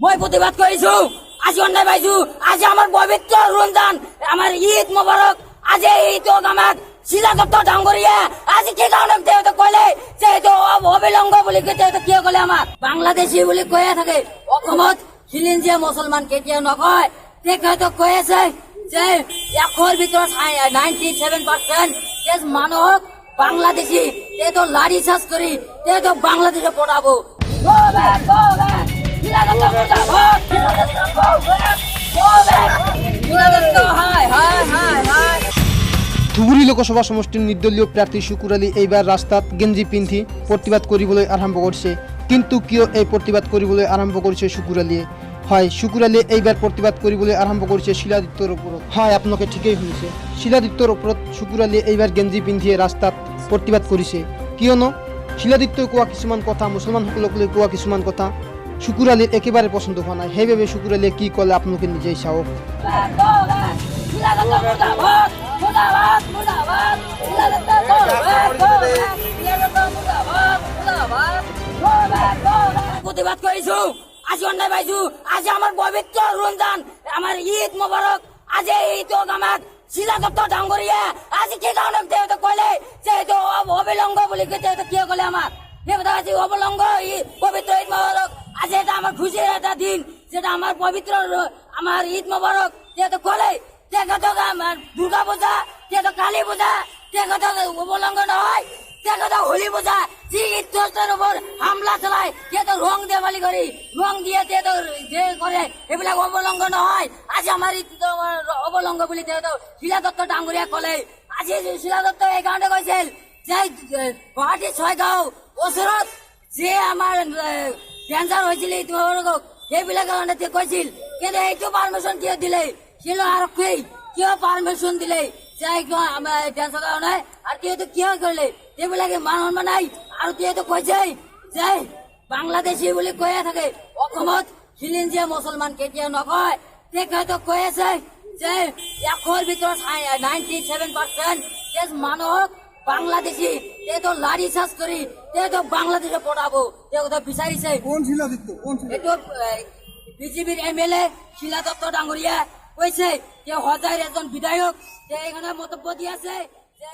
মই প্রতিবাদ করেছো আজি অন্যায় পাইছো আজি আমার পবিত্র রমজান আমার ঈদ মোবারক আজি ঈদ আমার শিলা দত্ত ডাঙ্গরিয়া আজি কি কারণে তো কইলে যে তো অবিলম্ব বলি কে তো কি কইলে আমার বাংলাদেশি বলি কইয়া থাকে অসমত খিলিন যে মুসলমান কেতিয়া নকয় দেখে তো কয়েছে যে এখর ভিতর 97% যে মানুষ বাংলাদেশি তে তো লাড়ি চাষ করি তে তো বাংলাদেশে পড়াবো ধুবুৰী লোকসভা সমষ্টিৰ নিৰ্দলীয় প্ৰাৰ্থী শুকুৰ আলী এইবাৰ ৰাস্তাত গেঞ্জি পিন্ধি প্ৰতিবাদ কৰিবলৈ আৰম্ভ কৰিছে। কিন্তু কিয় এই প্ৰতিবাদ কৰিবলৈ আৰম্ভ কৰিছে শুকুৰ আলীয়ে? হয়, শুকুৰ আলীয়ে এইবাৰ প্ৰতিবাদ কৰিবলৈ আৰম্ভ কৰিছে শিলাদিত্যৰ ওপৰত। হয়, আপোনালোকে ঠিকেই শুনিছে, শিলাদিত্যৰ ওপৰত শুকুৰ আলীয়ে এইবাৰ গেঞ্জি পিন্ধিয়ে ৰাস্তাত প্ৰতিবাদ কৰিছে। কিয়নো শিলাদিত্যই কোৱা কিছুমান কথা, মুছলমানসকলক লৈ কোৱা কিছুমান কথা শুকুৰ আলীৰ একেবাৰে পচন্দ হোৱা নাই। সেইবাবে শুকুৰ আলীয়ে কি ক'লে আপোনালোকে নিজেই চাওক। প্রতিবাদ করেছো আজি অন্যায় পাইছো আজি আমার পবিত্র রমজান আমার ঈদ মোবারক আজি ঈদ আমার শিলা দত্ত ডাঙ্গরিয়া আজি কি কারণে তো কইলে যে তো অবিলম্ব বলি কে তো কি কইলে আমার আজি অবলম্ব পবিত্র ঈদ মোবারক আজি এটা আমার খুশির একটা দিন যেটা আমার পবিত্র আমার ঈদ মোবারক তো কলে দেখো তো আমার দুর্গা পূজা দেখো কালী পূজা দেখো তো অবলম্ব নয় দেখো তো হোলি পূজা যে ঈদ দোষটার উপর হামলা চালায় কে তো রং দেওয়ালি করি রং দিয়ে তে তো যে করে এগুলা অবলম্ব নয় আজি আমার ঈদ অবলম্ব বলি তো শিলা দত্ত ডাঙ্গুরিয়া কলে আজি শিলা দত্ত এই কারণে কইছিল যে গুৱাহাটী 6 গাঁও ওচৰত যে আমাৰ ক্যান্সাৰ হয়েছিল সেইবিলাক কাৰণে কৈছিল কিন্তু এইটো পারমিশন কিয় দিলে ছিল আরক্ষী কিয় পারমিশন দিলে আমার ক্যান্সার কারণে আর কেউ তো কিয় করলে এইবিলাকে মানুহ নাই আৰু কেউ তো কৈছে যে বাংলাদেশি বলি কয়ে থাকে অসমত খিলিন যে মুসলমান কেতিয়া নকয় দেখে তো কয়েছে যে এখর ভিতর 97% যে মানুষ বাংলাদেশি তে তো লাড়ি চাষ করি তে তো বাংলাদেশে পড়াবো কথা বিচারিছে কোন শিলাদিত্য? এইটো বিজেপির এমএলএ শিলা দত্ত ডাঙ্গরিয়া কৈছে যে হজার এজন বিধায়ক এখানে মন্তব্য দিয়েছে যে